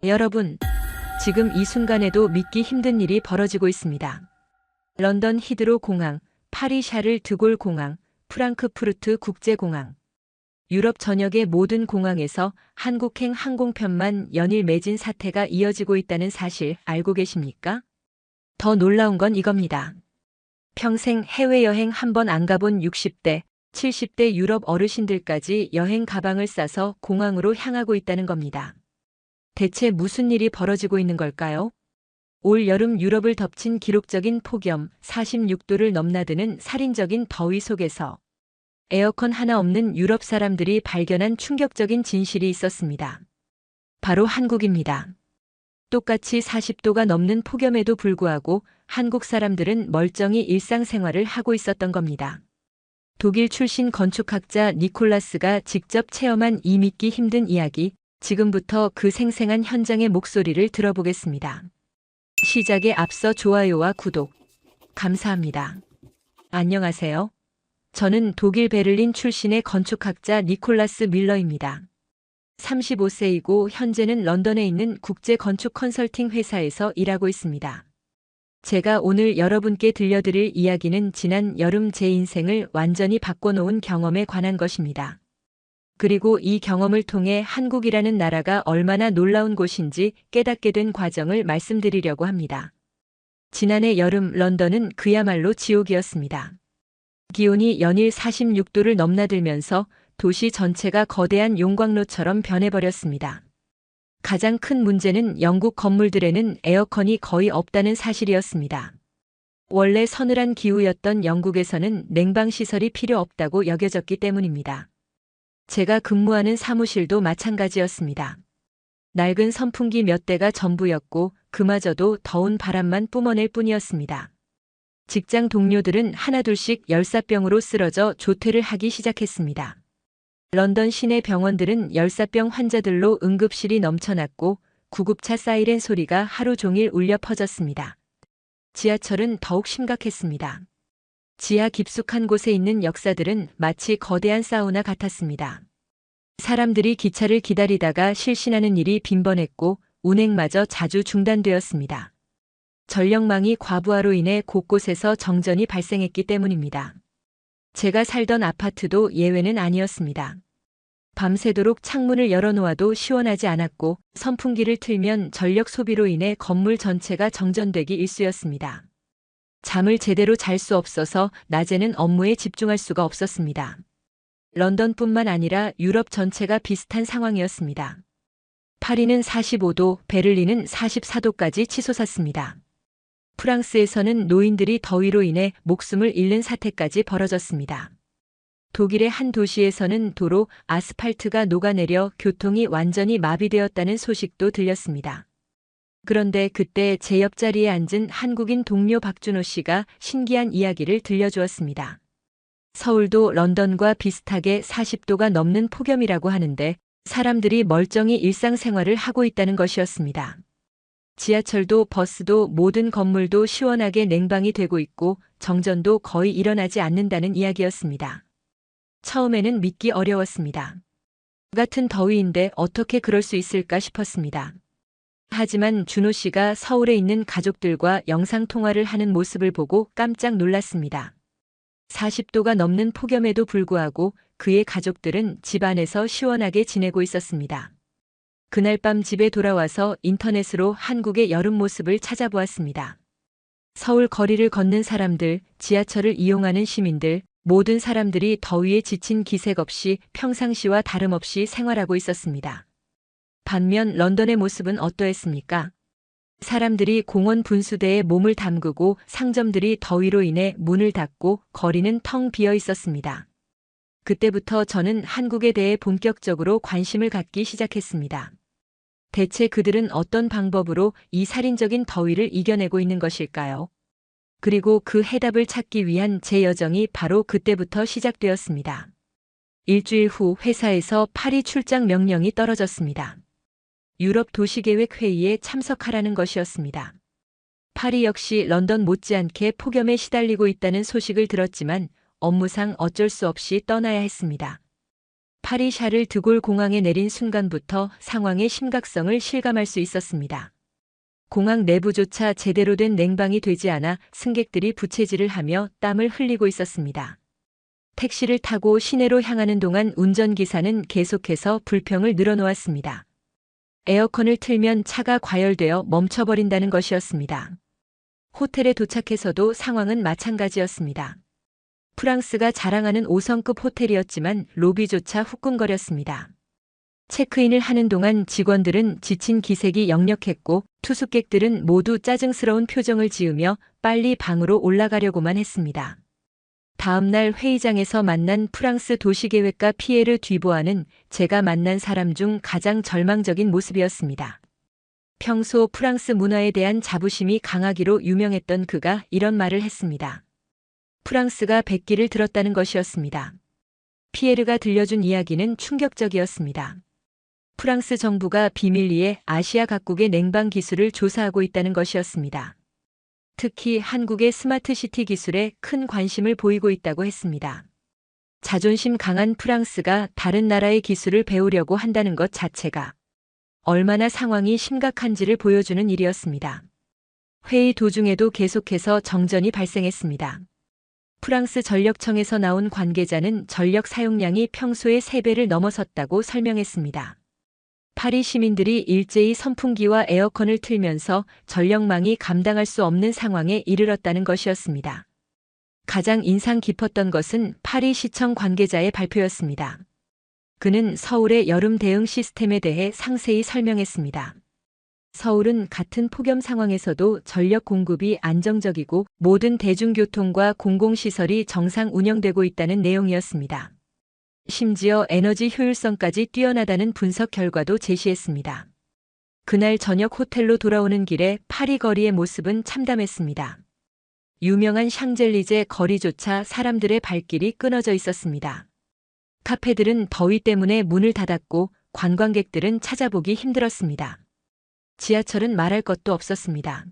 여러분, 지금 이 순간에도 믿기 힘든 일이 벌어지고 있습니다. 런던 히드로 공항, 파리 샤를 드골 공항, 프랑크푸르트 국제공항. 유럽 전역의 모든 공항에서 한국행 항공편만 연일 매진 사태가 이어지고 있다는 사실 알고 계십니까? 더 놀라운 건 이겁니다. 평생 해외여행 한 번 안 가본 60대, 70대 유럽 어르신들까지 여행 가방을 싸서 공항으로 향하고 있다는 겁니다. 대체 무슨 일이 벌어지고 있는 걸까요? 올 여름 유럽을 덮친 기록적인 폭염 46도를 넘나드는 살인적인 더위 속에서 에어컨 하나 없는 유럽 사람들이 발견한 충격적인 진실이 있었습니다. 바로 한국입니다. 똑같이 40도가 넘는 폭염에도 불구하고 한국 사람들은 멀쩡히 일상생활을 하고 있었던 겁니다. 독일 출신 건축학자 니콜라스가 직접 체험한 이 믿기 힘든 이야기, 지금부터 그 생생한 현장의 목소리를 들어보겠습니다. 시작에 앞서 좋아요와 구독, 감사합니다. 안녕하세요. 저는 독일 베를린 출신의 건축학자 니콜라스 밀러입니다. 35세이고 현재는 런던에 있는 국제 건축 컨설팅 회사에서 일하고 있습니다. 제가 오늘 여러분께 들려드릴 이야기는 지난 여름 제 인생을 완전히 바꿔놓은 경험에 관한 것입니다. 그리고 이 경험을 통해 한국이라는 나라가 얼마나 놀라운 곳인지 깨닫게 된 과정을 말씀드리려고 합니다. 지난해 여름 런던은 그야말로 지옥이었습니다. 기온이 연일 46도를 넘나들면서 도시 전체가 거대한 용광로처럼 변해버렸습니다. 가장 큰 문제는 영국 건물들에는 에어컨이 거의 없다는 사실이었습니다. 원래 서늘한 기후였던 영국에서는 냉방시설이 필요 없다고 여겨졌기 때문입니다. 제가 근무하는 사무실도 마찬가지였습니다. 낡은 선풍기 몇 대가 전부였고 그마저도 더운 바람만 뿜어낼 뿐이었습니다. 직장 동료들은 하나둘씩 열사병으로 쓰러져 조퇴를 하기 시작했습니다. 런던 시내 병원들은 열사병 환자들로 응급실이 넘쳐났고 구급차 사이렌 소리가 하루 종일 울려 퍼졌습니다. 지하철은 더욱 심각했습니다. 지하 깊숙한 곳에 있는 역사들은 마치 거대한 사우나 같았습니다. 사람들이 기차를 기다리다가 실신하는 일이 빈번했고 운행마저 자주 중단되었습니다. 전력망이 과부하로 인해 곳곳에서 정전이 발생했기 때문입니다. 제가 살던 아파트도 예외는 아니었습니다. 밤새도록 창문을 열어놓아도 시원하지 않았고 선풍기를 틀면 전력 소비로 인해 건물 전체가 정전되기 일쑤였습니다. 잠을 제대로 잘 수 없어서 낮에는 업무에 집중할 수가 없었습니다. 런던뿐만 아니라 유럽 전체가 비슷한 상황이었습니다. 파리는 45도, 베를린은 44도까지 치솟았습니다. 프랑스에서는 노인들이 더위로 인해 목숨을 잃는 사태까지 벌어졌습니다. 독일의 한 도시에서는 도로 아스팔트가 녹아내려 교통이 완전히 마비되었다는 소식도 들렸습니다. 그런데 그때 제 옆자리에 앉은 한국인 동료 박준호 씨가 신기한 이야기를 들려주었습니다. 서울도 런던과 비슷하게 40도가 넘는 폭염이라고 하는데 사람들이 멀쩡히 일상생활을 하고 있다는 것이었습니다. 지하철도 버스도 모든 건물도 시원하게 냉방이 되고 있고 정전도 거의 일어나지 않는다는 이야기였습니다. 처음에는 믿기 어려웠습니다. 같은 더위인데 어떻게 그럴 수 있을까 싶었습니다. 하지만 준호 씨가 서울에 있는 가족들과 영상통화를 하는 모습을 보고 깜짝 놀랐습니다. 40도가 넘는 폭염에도 불구하고 그의 가족들은 집 안에서 시원하게 지내고 있었습니다. 그날 밤 집에 돌아와서 인터넷으로 한국의 여름 모습을 찾아보았습니다. 서울 거리를 걷는 사람들, 지하철을 이용하는 시민들, 모든 사람들이 더위에 지친 기색 없이 평상시와 다름없이 생활하고 있었습니다. 반면 런던의 모습은 어떠했습니까? 사람들이 공원 분수대에 몸을 담그고 상점들이 더위로 인해 문을 닫고 거리는 텅 비어 있었습니다. 그때부터 저는 한국에 대해 본격적으로 관심을 갖기 시작했습니다. 대체 그들은 어떤 방법으로 이 살인적인 더위를 이겨내고 있는 것일까요? 그리고 그 해답을 찾기 위한 제 여정이 바로 그때부터 시작되었습니다. 일주일 후 회사에서 파리 출장 명령이 떨어졌습니다. 유럽 도시계획 회의에 참석하라는 것이었습니다. 파리 역시 런던 못지않게 폭염에 시달리고 있다는 소식을 들었지만 업무상 어쩔 수 없이 떠나야 했습니다. 파리 샤를 드골 공항에 내린 순간부터 상황의 심각성을 실감할 수 있었습니다. 공항 내부조차 제대로 된 냉방이 되지 않아 승객들이 부채질을 하며 땀을 흘리고 있었습니다. 택시를 타고 시내로 향하는 동안 운전기사는 계속해서 불평을 늘어놓았습니다. 에어컨을 틀면 차가 과열되어 멈춰버린다는 것이었습니다. 호텔에 도착해서도 상황은 마찬가지였습니다. 프랑스가 자랑하는 5성급 호텔이었지만 로비조차 후끈거렸습니다. 체크인을 하는 동안 직원들은 지친 기색이 역력했고 투숙객들은 모두 짜증스러운 표정을 지으며 빨리 방으로 올라가려고만 했습니다. 다음 날 회의장에서 만난 프랑스 도시계획가 피에르 듀보아는 제가 만난 사람 중 가장 절망적인 모습이었습니다. 평소 프랑스 문화에 대한 자부심이 강하기로 유명했던 그가 이런 말을 했습니다. 프랑스가 백기를 들었다는 것이었습니다. 피에르가 들려준 이야기는 충격적이었습니다. 프랑스 정부가 비밀리에 아시아 각국의 냉방 기술을 조사하고 있다는 것이었습니다. 특히 한국의 스마트시티 기술에 큰 관심을 보이고 있다고 했습니다. 자존심 강한 프랑스가 다른 나라의 기술을 배우려고 한다는 것 자체가 얼마나 상황이 심각한지를 보여주는 일이었습니다. 회의 도중에도 계속해서 정전이 발생했습니다. 프랑스 전력청에서 나온 관계자는 전력 사용량이 평소의 3배를 넘어섰다고 설명했습니다. 파리 시민들이 일제히 선풍기와 에어컨을 틀면서 전력망이 감당할 수 없는 상황에 이르렀다는 것이었습니다. 가장 인상 깊었던 것은 파리 시청 관계자의 발표였습니다. 그는 서울의 여름 대응 시스템에 대해 상세히 설명했습니다. 서울은 같은 폭염 상황에서도 전력 공급이 안정적이고 모든 대중교통과 공공시설이 정상 운영되고 있다는 내용이었습니다. 심지어 에너지 효율성까지 뛰어나다는 분석 결과도 제시했습니다. 그날 저녁 호텔로 돌아오는 길에 파리 거리의 모습은 참담했습니다. 유명한 샹젤리제 거리조차 사람들의 발길이 끊어져 있었습니다. 카페들은 더위 때문에 문을 닫았고 관광객들은 찾아보기 힘들었습니다. 지하철은 말할 것도 없었습니다.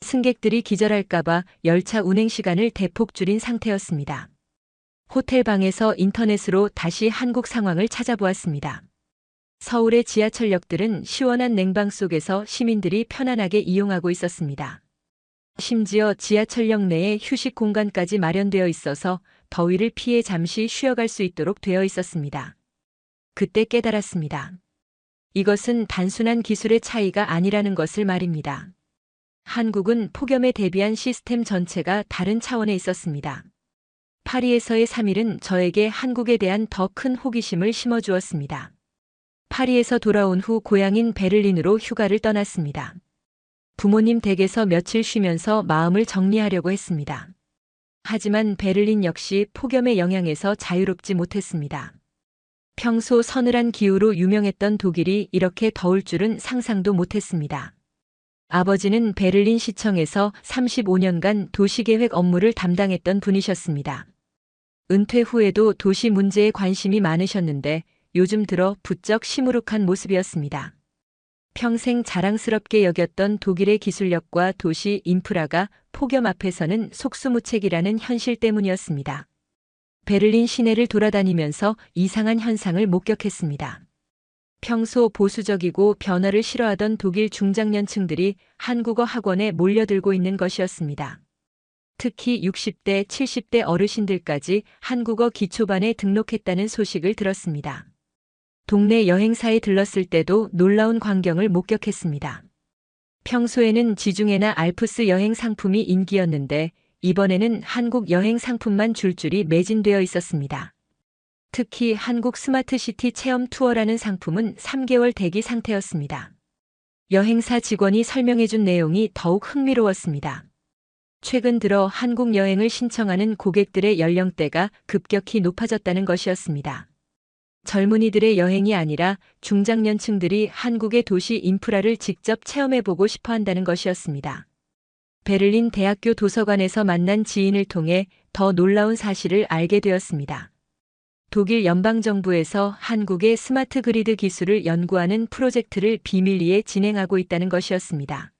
승객들이 기절할까봐 열차 운행 시간을 대폭 줄인 상태였습니다. 호텔 방에서 인터넷으로 다시 한국 상황을 찾아보았습니다. 서울의 지하철역들은 시원한 냉방 속에서 시민들이 편안하게 이용하고 있었습니다. 심지어 지하철역 내에 휴식 공간까지 마련되어 있어서 더위를 피해 잠시 쉬어갈 수 있도록 되어 있었습니다. 그때 깨달았습니다. 이것은 단순한 기술의 차이가 아니라는 것을 말입니다. 한국은 폭염에 대비한 시스템 전체가 다른 차원에 있었습니다. 파리에서의 3일은 저에게 한국에 대한 더 큰 호기심을 심어주었습니다. 파리에서 돌아온 후 고향인 베를린으로 휴가를 떠났습니다. 부모님 댁에서 며칠 쉬면서 마음을 정리하려고 했습니다. 하지만 베를린 역시 폭염의 영향에서 자유롭지 못했습니다. 평소 서늘한 기후로 유명했던 독일이 이렇게 더울 줄은 상상도 못했습니다. 아버지는 베를린 시청에서 35년간 도시계획 업무를 담당했던 분이셨습니다. 은퇴 후에도 도시 문제에 관심이 많으셨는데 요즘 들어 부쩍 시무룩한 모습이었습니다. 평생 자랑스럽게 여겼던 독일의 기술력과 도시 인프라가 폭염 앞에서는 속수무책이라는 현실 때문이었습니다. 베를린 시내를 돌아다니면서 이상한 현상을 목격했습니다. 평소 보수적이고 변화를 싫어하던 독일 중장년층들이 한국어 학원에 몰려들고 있는 것이었습니다. 특히 60대, 70대 어르신들까지 한국어 기초반에 등록했다는 소식을 들었습니다. 동네 여행사에 들렀을 때도 놀라운 광경을 목격했습니다. 평소에는 지중해나 알프스 여행 상품이 인기였는데 이번에는 한국 여행 상품만 줄줄이 매진되어 있었습니다. 특히 한국 스마트시티 체험 투어라는 상품은 3개월 대기 상태였습니다. 여행사 직원이 설명해준 내용이 더욱 흥미로웠습니다. 최근 들어 한국 여행을 신청하는 고객들의 연령대가 급격히 높아졌다는 것이었습니다. 젊은이들의 여행이 아니라 중장년층들이 한국의 도시 인프라를 직접 체험해보고 싶어 한다는 것이었습니다. 베를린 대학교 도서관에서 만난 지인을 통해 더 놀라운 사실을 알게 되었습니다. 독일 연방정부에서 한국의 스마트 그리드 기술을 연구하는 프로젝트를 비밀리에 진행하고 있다는 것이었습니다.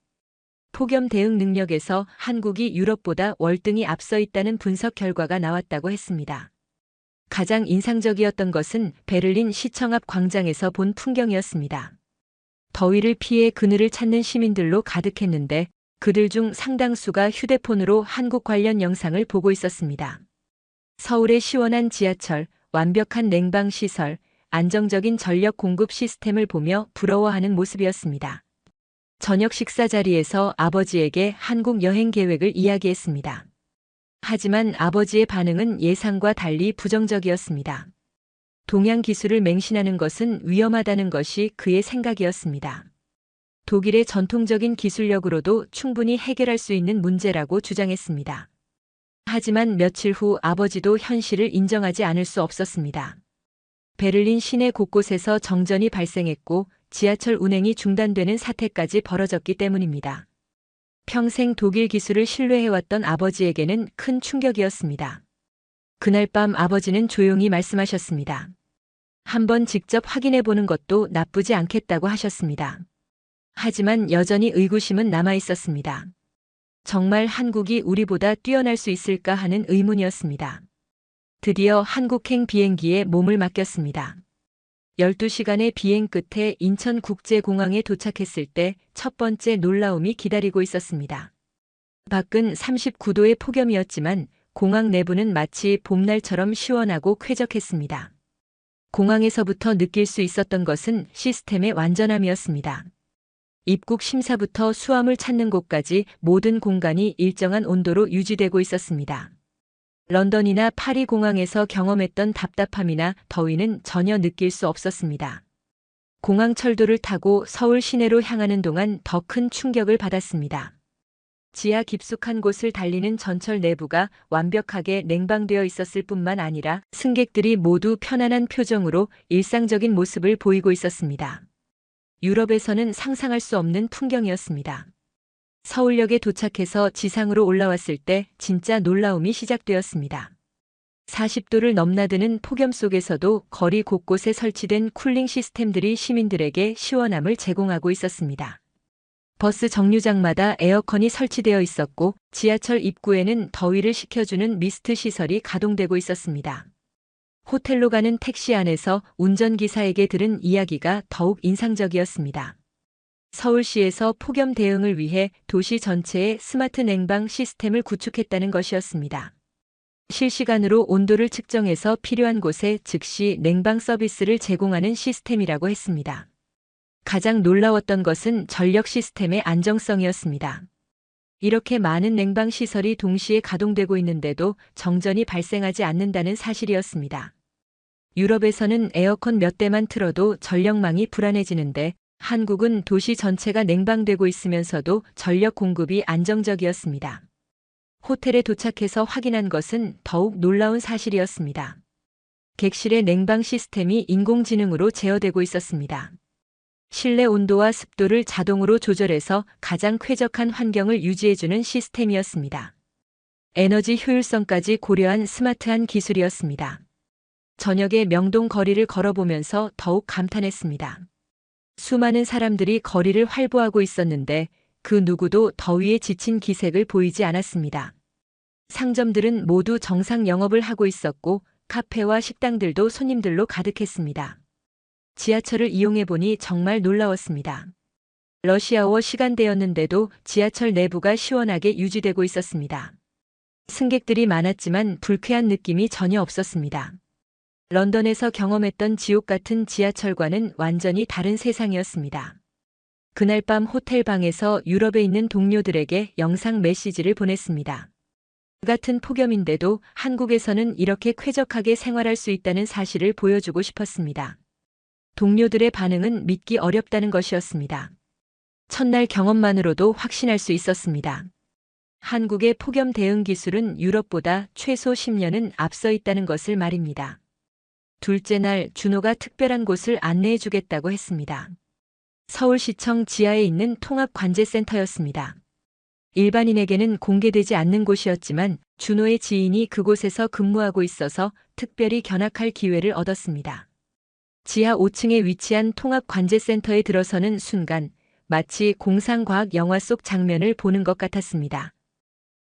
폭염 대응 능력에서 한국이 유럽보다 월등히 앞서 있다는 분석 결과가 나왔다고 했습니다. 가장 인상적이었던 것은 베를린 시청 앞 광장에서 본 풍경이었습니다. 더위를 피해 그늘을 찾는 시민들로 가득했는데 그들 중 상당수가 휴대폰으로 한국 관련 영상을 보고 있었습니다. 서울의 시원한 지하철, 완벽한 냉방 시설, 안정적인 전력 공급 시스템을 보며 부러워하는 모습이었습니다. 저녁 식사 자리에서 아버지에게 한국 여행 계획을 이야기했습니다. 하지만 아버지의 반응은 예상과 달리 부정적이었습니다. 동양 기술을 맹신하는 것은 위험하다는 것이 그의 생각이었습니다. 독일의 전통적인 기술력으로도 충분히 해결할 수 있는 문제라고 주장했습니다. 하지만 며칠 후 아버지도 현실을 인정하지 않을 수 없었습니다. 베를린 시내 곳곳에서 정전이 발생했고 지하철 운행이 중단되는 사태까지 벌어졌기 때문입니다. 평생 독일 기술을 신뢰해왔던 아버지에게는 큰 충격이었습니다. 그날 밤 아버지는 조용히 말씀하셨습니다. 한번 직접 확인해 보는 것도 나쁘지 않겠다고 하셨습니다. 하지만 여전히 의구심은 남아 있었습니다. 정말 한국이 우리보다 뛰어날 수 있을까 하는 의문이었습니다. 드디어 한국행 비행기에 몸을 맡겼습니다. 12시간의 비행 끝에 인천국제공항에 도착했을 때 첫 번째 놀라움이 기다리고 있었습니다. 밖은 39도의 폭염이었지만 공항 내부는 마치 봄날처럼 시원하고 쾌적했습니다. 공항에서부터 느낄 수 있었던 것은 시스템의 완전함이었습니다. 입국 심사부터 수함을 찾는 곳까지 모든 공간이 일정한 온도로 유지되고 있었습니다. 런던이나 파리 공항에서 경험했던 답답함이나 더위는 전혀 느낄 수 없었습니다. 공항 철도를 타고 서울 시내로 향하는 동안 더 큰 충격을 받았습니다. 지하 깊숙한 곳을 달리는 전철 내부가 완벽하게 냉방되어 있었을 뿐만 아니라 승객들이 모두 편안한 표정으로 일상적인 모습을 보이고 있었습니다. 유럽에서는 상상할 수 없는 풍경이었습니다. 서울역에 도착해서 지상으로 올라왔을 때 진짜 놀라움이 시작되었습니다. 40도를 넘나드는 폭염 속에서도 거리 곳곳에 설치된 쿨링 시스템들이 시민들에게 시원함을 제공하고 있었습니다. 버스 정류장마다 에어컨이 설치되어 있었고 지하철 입구에는 더위를 식혀주는 미스트 시설이 가동되고 있었습니다. 호텔로 가는 택시 안에서 운전기사에게 들은 이야기가 더욱 인상적이었습니다. 서울시에서 폭염 대응을 위해 도시 전체에 스마트 냉방 시스템을 구축했다는 것이었습니다. 실시간으로 온도를 측정해서 필요한 곳에 즉시 냉방 서비스를 제공하는 시스템이라고 했습니다. 가장 놀라웠던 것은 전력 시스템의 안정성이었습니다. 이렇게 많은 냉방 시설이 동시에 가동되고 있는데도 정전이 발생하지 않는다는 사실이었습니다. 유럽에서는 에어컨 몇 대만 틀어도 전력망이 불안해지는데 한국은 도시 전체가 냉방되고 있으면서도 전력 공급이 안정적이었습니다. 호텔에 도착해서 확인한 것은 더욱 놀라운 사실이었습니다. 객실의 냉방 시스템이 인공지능으로 제어되고 있었습니다. 실내 온도와 습도를 자동으로 조절해서 가장 쾌적한 환경을 유지해주는 시스템이었습니다. 에너지 효율성까지 고려한 스마트한 기술이었습니다. 저녁에 명동 거리를 걸어보면서 더욱 감탄했습니다. 수많은 사람들이 거리를 활보하고 있었는데 그 누구도 더위에 지친 기색을 보이지 않았습니다. 상점들은 모두 정상 영업을 하고 있었고 카페와 식당들도 손님들로 가득했습니다. 지하철을 이용해보니 정말 놀라웠습니다. 러시아워 시간대였는데도 지하철 내부가 시원하게 유지되고 있었습니다. 승객들이 많았지만 불쾌한 느낌이 전혀 없었습니다. 런던에서 경험했던 지옥 같은 지하철과는 완전히 다른 세상이었습니다. 그날 밤 호텔 방에서 유럽에 있는 동료들에게 영상 메시지를 보냈습니다. 같은 폭염인데도 한국에서는 이렇게 쾌적하게 생활할 수 있다는 사실을 보여주고 싶었습니다. 동료들의 반응은 믿기 어렵다는 것이었습니다. 첫날 경험만으로도 확신할 수 있었습니다. 한국의 폭염 대응 기술은 유럽보다 최소 10년은 앞서 있다는 것을 말입니다. 둘째 날 준호가 특별한 곳을 안내해 주겠다고 했습니다. 서울시청 지하에 있는 통합관제센터였습니다. 일반인에게는 공개되지 않는 곳이었지만 준호의 지인이 그곳에서 근무하고 있어서 특별히 견학할 기회를 얻었습니다. 지하 5층에 위치한 통합관제센터에 들어서는 순간 마치 공상과학 영화 속 장면을 보는 것 같았습니다.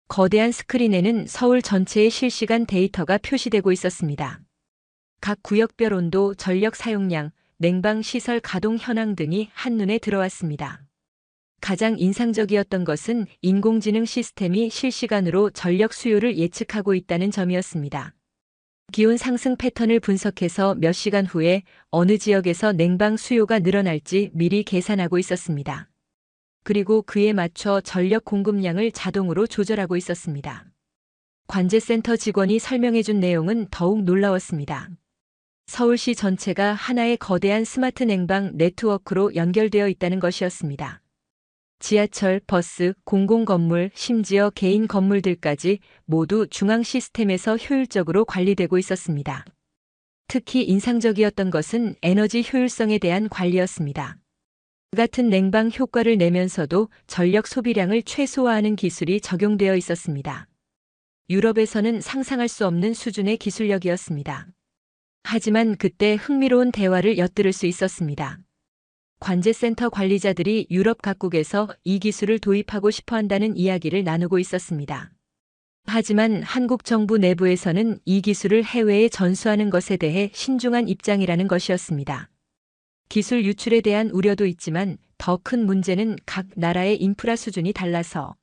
거대한 스크린에는 서울 전체의 실시간 데이터가 표시되고 있었습니다. 각 구역별 온도, 전력 사용량, 냉방 시설 가동 현황 등이 한눈에 들어왔습니다. 가장 인상적이었던 것은 인공지능 시스템이 실시간으로 전력 수요를 예측하고 있다는 점이었습니다. 기온 상승 패턴을 분석해서 몇 시간 후에 어느 지역에서 냉방 수요가 늘어날지 미리 계산하고 있었습니다. 그리고 그에 맞춰 전력 공급량을 자동으로 조절하고 있었습니다. 관제센터 직원이 설명해준 내용은 더욱 놀라웠습니다. 서울시 전체가 하나의 거대한 스마트 냉방 네트워크로 연결되어 있다는 것이었습니다. 지하철, 버스, 공공건물, 심지어 개인 건물들까지 모두 중앙 시스템에서 효율적으로 관리되고 있었습니다. 특히 인상적이었던 것은 에너지 효율성에 대한 관리였습니다. 같은 냉방 효과를 내면서도 전력 소비량을 최소화하는 기술이 적용되어 있었습니다. 유럽에서는 상상할 수 없는 수준의 기술력이었습니다. 하지만 그때 흥미로운 대화를 엿들을 수 있었습니다. 관제센터 관리자들이 유럽 각국에서 이 기술을 도입하고 싶어 한다는 이야기를 나누고 있었습니다. 하지만 한국 정부 내부에서는 이 기술을 해외에 전수하는 것에 대해 신중한 입장이라는 것이었습니다. 기술 유출에 대한 우려도 있지만 더 큰 문제는 각 나라의 인프라 수준이 달라서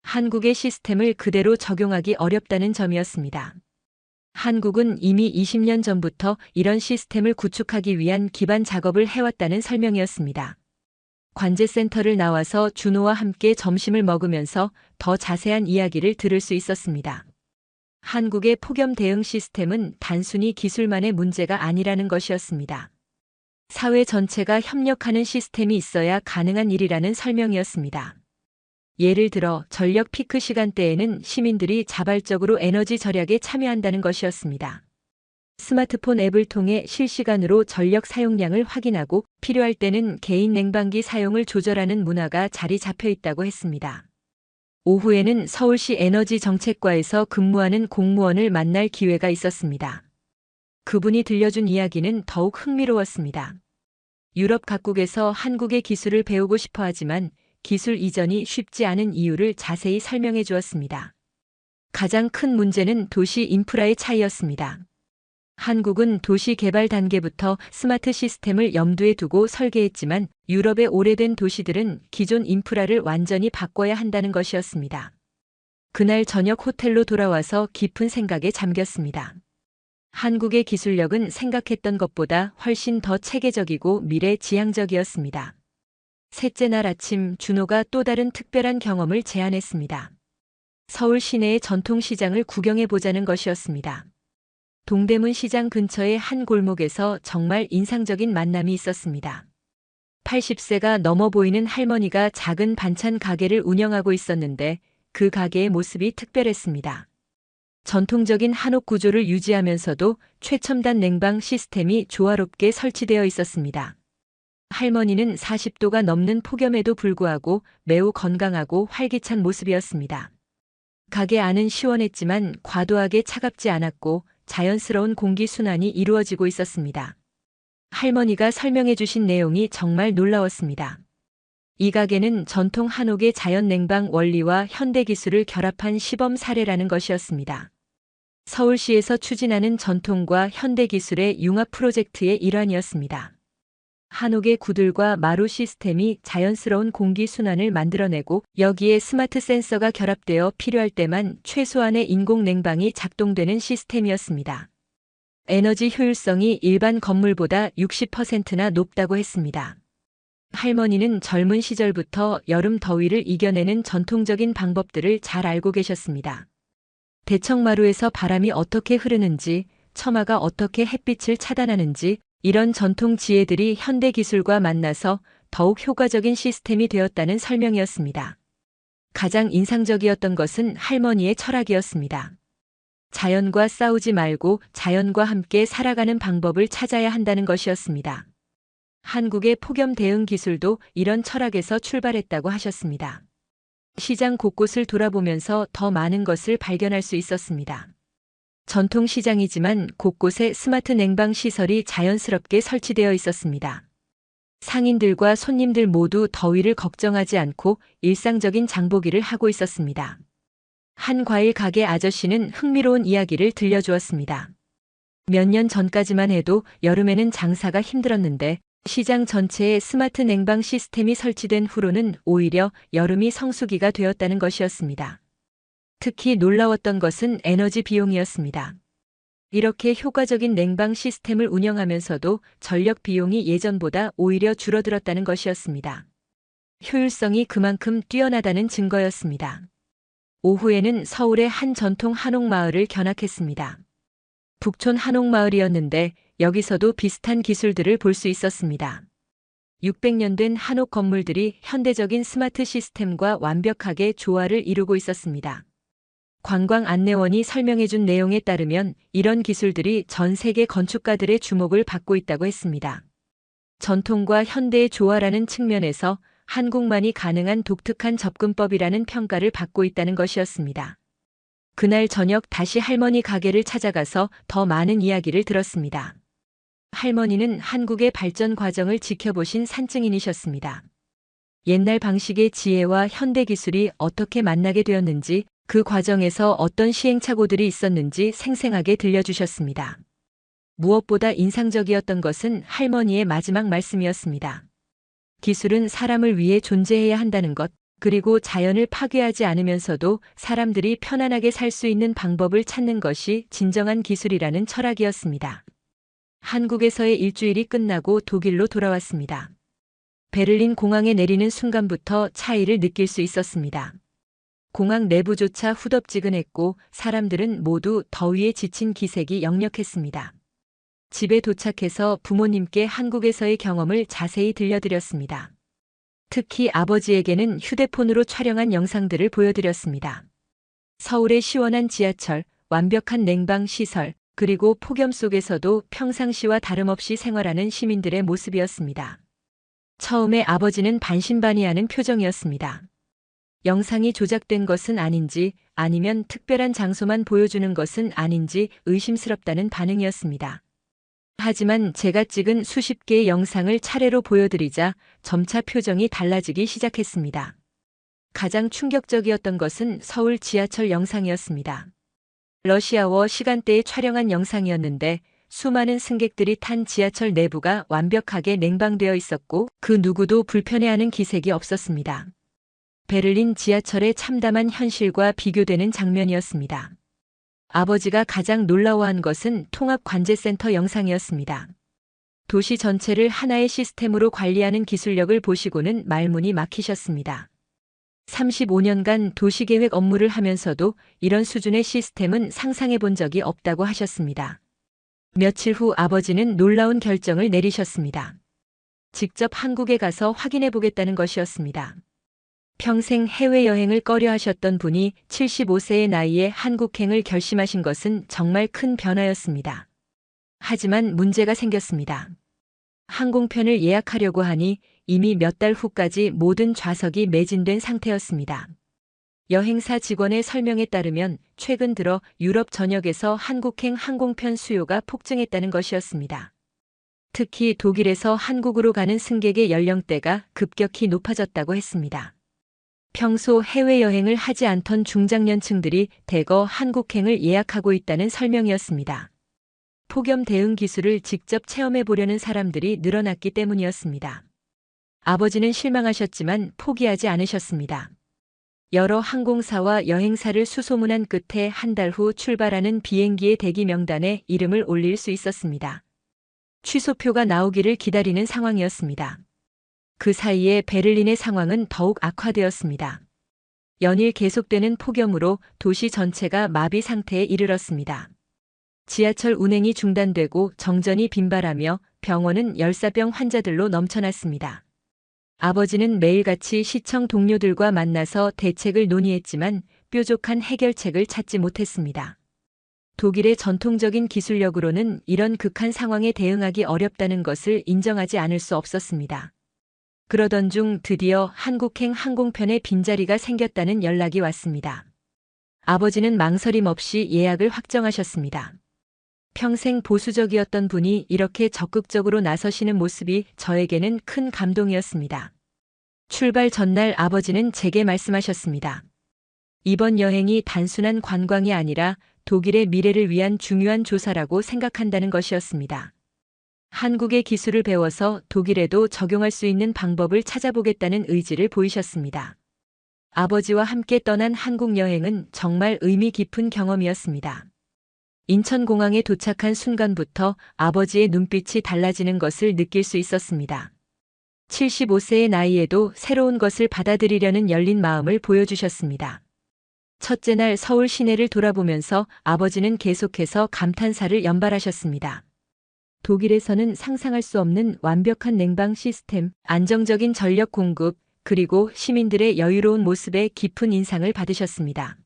한국의 시스템을 그대로 적용하기 어렵다는 점이었습니다. 한국은 이미 20년 전부터 이런 시스템을 구축하기 위한 기반 작업을 해왔다는 설명이었습니다. 관제센터를 나와서 준호와 함께 점심을 먹으면서 더 자세한 이야기를 들을 수 있었습니다. 한국의 폭염 대응 시스템은 단순히 기술만의 문제가 아니라는 것이었습니다. 사회 전체가 협력하는 시스템이 있어야 가능한 일이라는 설명이었습니다. 예를 들어 전력 피크 시간대에는 시민들이 자발적으로 에너지 절약에 참여한다는 것이었습니다. 스마트폰 앱을 통해 실시간으로 전력 사용량을 확인하고 필요할 때는 개인 냉방기 사용을 조절하는 문화가 자리 잡혀 있다고 했습니다. 오후에는 서울시 에너지정책과에서 근무하는 공무원을 만날 기회가 있었습니다. 그분이 들려준 이야기는 더욱 흥미로웠습니다. 유럽 각국에서 한국의 기술을 배우고 싶어 하지만 기술 이전이 쉽지 않은 이유를 자세히 설명해 주었습니다. 가장 큰 문제는 도시 인프라의 차이였습니다. 한국은 도시 개발 단계부터 스마트 시스템을 염두에 두고 설계했지만 유럽의 오래된 도시들은 기존 인프라를 완전히 바꿔야 한다는 것이었습니다. 그날 저녁 호텔로 돌아와서 깊은 생각에 잠겼습니다. 한국의 기술력은 생각했던 것보다 훨씬 더 체계적이고 미래지향적이었습니다. 셋째 날 아침 준호가 또 다른 특별한 경험을 제안했습니다. 서울 시내의 전통시장을 구경해보자는 것이었습니다. 동대문 시장 근처의 한 골목에서 정말 인상적인 만남이 있었습니다. 80세가 넘어 보이는 할머니가 작은 반찬 가게를 운영하고 있었는데 그 가게의 모습이 특별했습니다. 전통적인 한옥 구조를 유지하면서도 최첨단 냉방 시스템이 조화롭게 설치되어 있었습니다. 할머니는 40도가 넘는 폭염에도 불구하고 매우 건강하고 활기찬 모습이었습니다. 가게 안은 시원했지만 과도하게 차갑지 않았고 자연스러운 공기 순환이 이루어지고 있었습니다. 할머니가 설명해 주신 내용이 정말 놀라웠습니다. 이 가게는 전통 한옥의 자연 냉방 원리와 현대 기술을 결합한 시범 사례라는 것이었습니다. 서울시에서 추진하는 전통과 현대 기술의 융합 프로젝트의 일환이었습니다. 한옥의 구들과 마루 시스템이 자연스러운 공기 순환을 만들어내고 여기에 스마트 센서가 결합되어 필요할 때만 최소한의 인공 냉방이 작동되는 시스템이었습니다. 에너지 효율성이 일반 건물보다 60%나 높다고 했습니다. 할머니는 젊은 시절부터 여름 더위를 이겨내는 전통적인 방법들을 잘 알고 계셨습니다. 대청마루에서 바람이 어떻게 흐르는지, 처마가 어떻게 햇빛을 차단하는지, 이런 전통 지혜들이 현대 기술과 만나서 더욱 효과적인 시스템이 되었다는 설명이었습니다. 가장 인상적이었던 것은 할머니의 철학이었습니다. 자연과 싸우지 말고 자연과 함께 살아가는 방법을 찾아야 한다는 것이었습니다. 한국의 폭염 대응 기술도 이런 철학에서 출발했다고 하셨습니다. 시장 곳곳을 돌아보면서 더 많은 것을 발견할 수 있었습니다. 전통 시장이지만 곳곳에 스마트 냉방 시설이 자연스럽게 설치되어 있었습니다. 상인들과 손님들 모두 더위를 걱정하지 않고 일상적인 장보기를 하고 있었습니다. 한 과일 가게 아저씨는 흥미로운 이야기를 들려주었습니다. 몇 년 전까지만 해도 여름에는 장사가 힘들었는데 시장 전체에 스마트 냉방 시스템이 설치된 후로는 오히려 여름이 성수기가 되었다는 것이었습니다. 특히 놀라웠던 것은 에너지 비용이었습니다. 이렇게 효과적인 냉방 시스템을 운영하면서도 전력 비용이 예전보다 오히려 줄어들었다는 것이었습니다. 효율성이 그만큼 뛰어나다는 증거였습니다. 오후에는 서울의 한 전통 한옥마을을 견학했습니다. 북촌 한옥마을이었는데 여기서도 비슷한 기술들을 볼 수 있었습니다. 600년 된 한옥 건물들이 현대적인 스마트 시스템과 완벽하게 조화를 이루고 있었습니다. 관광 안내원이 설명해준 내용에 따르면 이런 기술들이 전 세계 건축가들의 주목을 받고 있다고 했습니다. 전통과 현대의 조화라는 측면에서 한국만이 가능한 독특한 접근법이라는 평가를 받고 있다는 것이었습니다. 그날 저녁 다시 할머니 가게를 찾아가서 더 많은 이야기를 들었습니다. 할머니는 한국의 발전 과정을 지켜보신 산증인이셨습니다. 옛날 방식의 지혜와 현대 기술이 어떻게 만나게 되었는지, 그 과정에서 어떤 시행착오들이 있었는지 생생하게 들려주셨습니다. 무엇보다 인상적이었던 것은 할머니의 마지막 말씀이었습니다. 기술은 사람을 위해 존재해야 한다는 것, 그리고 자연을 파괴하지 않으면서도 사람들이 편안하게 살 수 있는 방법을 찾는 것이 진정한 기술이라는 철학이었습니다. 한국에서의 일주일이 끝나고 독일로 돌아왔습니다. 베를린 공항에 내리는 순간부터 차이를 느낄 수 있었습니다. 공항 내부조차 후덥지근했고 사람들은 모두 더위에 지친 기색이 역력했습니다. 집에 도착해서 부모님께 한국에서의 경험을 자세히 들려드렸습니다. 특히 아버지에게는 휴대폰으로 촬영한 영상들을 보여드렸습니다. 서울의 시원한 지하철, 완벽한 냉방 시설, 그리고 폭염 속에서도 평상시와 다름없이 생활하는 시민들의 모습이었습니다. 처음에 아버지는 반신반의하는 표정이었습니다. 영상이 조작된 것은 아닌지, 아니면 특별한 장소만 보여주는 것은 아닌지 의심스럽다는 반응이었습니다. 하지만 제가 찍은 수십 개의 영상을 차례로 보여드리자 점차 표정이 달라지기 시작했습니다. 가장 충격적이었던 것은 서울 지하철 영상이었습니다. 러시아워 시간대에 촬영한 영상이었는데 수많은 승객들이 탄 지하철 내부가 완벽하게 냉방되어 있었고 그 누구도 불편해하는 기색이 없었습니다. 베를린 지하철의 참담한 현실과 비교되는 장면이었습니다. 아버지가 가장 놀라워한 것은 통합관제센터 영상이었습니다. 도시 전체를 하나의 시스템으로 관리하는 기술력을 보시고는 말문이 막히셨습니다. 35년간 도시계획 업무를 하면서도 이런 수준의 시스템은 상상해 본 적이 없다고 하셨습니다. 며칠 후 아버지는 놀라운 결정을 내리셨습니다. 직접 한국에 가서 확인해 보겠다는 것이었습니다. 평생 해외여행을 꺼려 하셨던 분이 75세의 나이에 한국행을 결심하신 것은 정말 큰 변화였습니다. 하지만 문제가 생겼습니다. 항공편을 예약하려고 하니 이미 몇 달 후까지 모든 좌석이 매진된 상태였습니다. 여행사 직원의 설명에 따르면 최근 들어 유럽 전역에서 한국행 항공편 수요가 폭증했다는 것이었습니다. 특히 독일에서 한국으로 가는 승객의 연령대가 급격히 높아졌다고 했습니다. 평소 해외여행을 하지 않던 중장년층들이 대거 한국행을 예약하고 있다는 설명이었습니다. 폭염 대응 기술을 직접 체험해 보려는 사람들이 늘어났기 때문이었습니다. 아버지는 실망하셨지만 포기하지 않으셨습니다. 여러 항공사와 여행사를 수소문한 끝에 한 달 후 출발하는 비행기의 대기 명단에 이름을 올릴 수 있었습니다. 취소표가 나오기를 기다리는 상황이었습니다. 그 사이에 베를린의 상황은 더욱 악화되었습니다. 연일 계속되는 폭염으로 도시 전체가 마비 상태에 이르렀습니다. 지하철 운행이 중단되고 정전이 빈발하며 병원은 열사병 환자들로 넘쳐났습니다. 아버지는 매일같이 시청 동료들과 만나서 대책을 논의했지만 뾰족한 해결책을 찾지 못했습니다. 독일의 전통적인 기술력으로는 이런 극한 상황에 대응하기 어렵다는 것을 인정하지 않을 수 없었습니다. 그러던 중 드디어 한국행 항공편에 빈자리가 생겼다는 연락이 왔습니다. 아버지는 망설임 없이 예약을 확정하셨습니다. 평생 보수적이었던 분이 이렇게 적극적으로 나서시는 모습이 저에게는 큰 감동이었습니다. 출발 전날 아버지는 제게 말씀하셨습니다. 이번 여행이 단순한 관광이 아니라 독일의 미래를 위한 중요한 조사라고 생각한다는 것이었습니다. 한국의 기술을 배워서 독일에도 적용할 수 있는 방법을 찾아보겠다는 의지를 보이셨습니다. 아버지와 함께 떠난 한국 여행은 정말 의미 깊은 경험이었습니다. 인천공항에 도착한 순간부터 아버지의 눈빛이 달라지는 것을 느낄 수 있었습니다. 75세의 나이에도 새로운 것을 받아들이려는 열린 마음을 보여주셨습니다. 첫째 날 서울 시내를 돌아보면서 아버지는 계속해서 감탄사를 연발하셨습니다. 독일에서는 상상할 수 없는 완벽한 냉방 시스템, 안정적인 전력 공급, 그리고 시민들의 여유로운 모습에 깊은 인상을 받으셨습니다.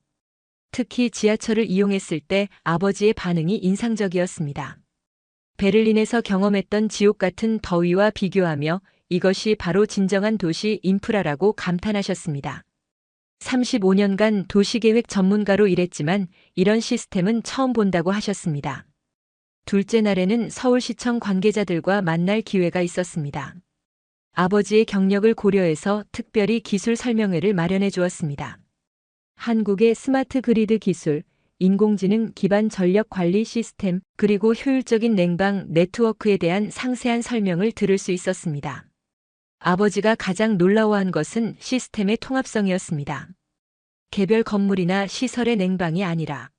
특히 지하철을 이용했을 때 아버지의 반응이 인상적이었습니다. 베를린에서 경험했던 지옥 같은 더위와 비교하며 이것이 바로 진정한 도시 인프라라고 감탄하셨습니다. 35년간 도시계획 전문가로 일했지만 이런 시스템은 처음 본다고 하셨습니다. 둘째 날에는 서울시청 관계자들과 만날 기회가 있었습니다. 아버지의 경력을 고려해서 특별히 기술 설명회를 마련해 주었습니다. 한국의 스마트 그리드 기술, 인공지능 기반 전력 관리 시스템, 그리고 효율적인 냉방 네트워크에 대한 상세한 설명을 들을 수 있었습니다. 아버지가 가장 놀라워한 것은 시스템의 통합성이었습니다. 개별 건물이나 시설의 냉방이 아니라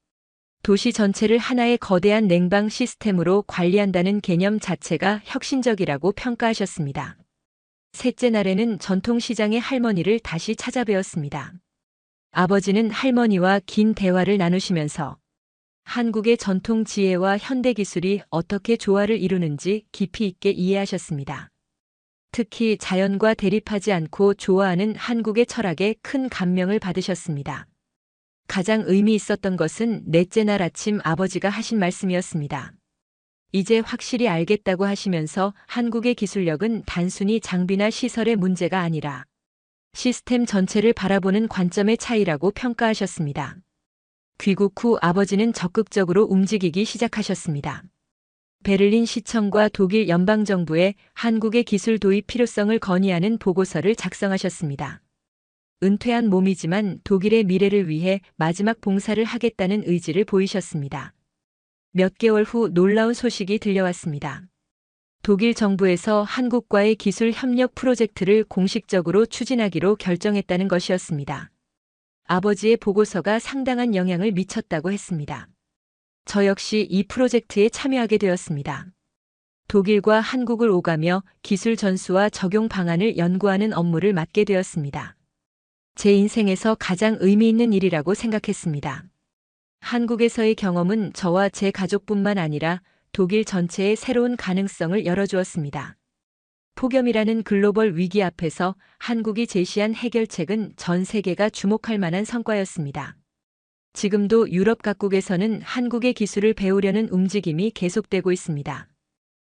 도시 전체를 하나의 거대한 냉방 시스템으로 관리한다는 개념 자체가 혁신적이라고 평가하셨습니다. 셋째 날에는 전통시장의 할머니를 다시 찾아뵈었습니다. 아버지는 할머니와 긴 대화를 나누시면서 한국의 전통 지혜와 현대 기술이 어떻게 조화를 이루는지 깊이 있게 이해하셨습니다. 특히 자연과 대립하지 않고 조화하는 한국의 철학에 큰 감명을 받으셨습니다. 가장 의미 있었던 것은 넷째 날 아침 아버지가 하신 말씀이었습니다. 이제 확실히 알겠다고 하시면서 한국의 기술력은 단순히 장비나 시설의 문제가 아니라 시스템 전체를 바라보는 관점의 차이라고 평가하셨습니다. 귀국 후 아버지는 적극적으로 움직이기 시작하셨습니다. 베를린 시청과 독일 연방정부에 한국의 기술 도입 필요성을 건의하는 보고서를 작성하셨습니다. 은퇴한 몸이지만 독일의 미래를 위해 마지막 봉사를 하겠다는 의지를 보이셨습니다. 몇 개월 후 놀라운 소식이 들려왔습니다. 독일 정부에서 한국과의 기술 협력 프로젝트를 공식적으로 추진하기로 결정했다는 것이었습니다. 아버지의 보고서가 상당한 영향을 미쳤다고 했습니다. 저 역시 이 프로젝트에 참여하게 되었습니다. 독일과 한국을 오가며 기술 전수와 적용 방안을 연구하는 업무를 맡게 되었습니다. 제 인생에서 가장 의미 있는 일이라고 생각했습니다. 한국에서의 경험은 저와 제 가족뿐만 아니라 독일 전체에 새로운 가능성을 열어주었습니다. 폭염이라는 글로벌 위기 앞에서 한국이 제시한 해결책은 전 세계가 주목할 만한 성과였습니다. 지금도 유럽 각국에서는 한국의 기술을 배우려는 움직임이 계속되고 있습니다.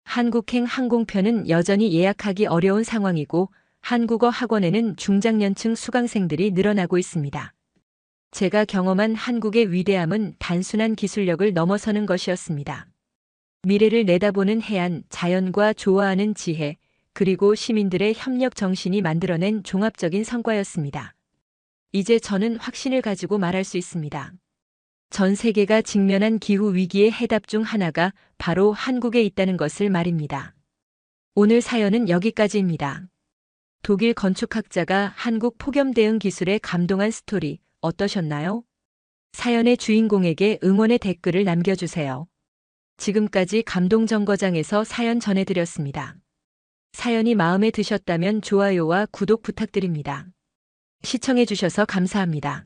한국행 항공편은 여전히 예약하기 어려운 상황이고 한국어 학원에는 중장년층 수강생들이 늘어나고 있습니다. 제가 경험한 한국의 위대함은 단순한 기술력을 넘어서는 것이었습니다. 미래를 내다보는 해안, 자연과 조화하는 지혜, 그리고 시민들의 협력 정신이 만들어낸 종합적인 성과였습니다. 이제 저는 확신을 가지고 말할 수 있습니다. 전 세계가 직면한 기후 위기의 해답 중 하나가 바로 한국에 있다는 것을 말입니다. 오늘 사연은 여기까지입니다. 독일 건축학자가 한국 폭염 대응 기술에 감동한 스토리 어떠셨나요? 사연의 주인공에게 응원의 댓글을 남겨주세요. 지금까지 감동정거장에서 사연 전해드렸습니다. 사연이 마음에 드셨다면 좋아요와 구독 부탁드립니다. 시청해주셔서 감사합니다.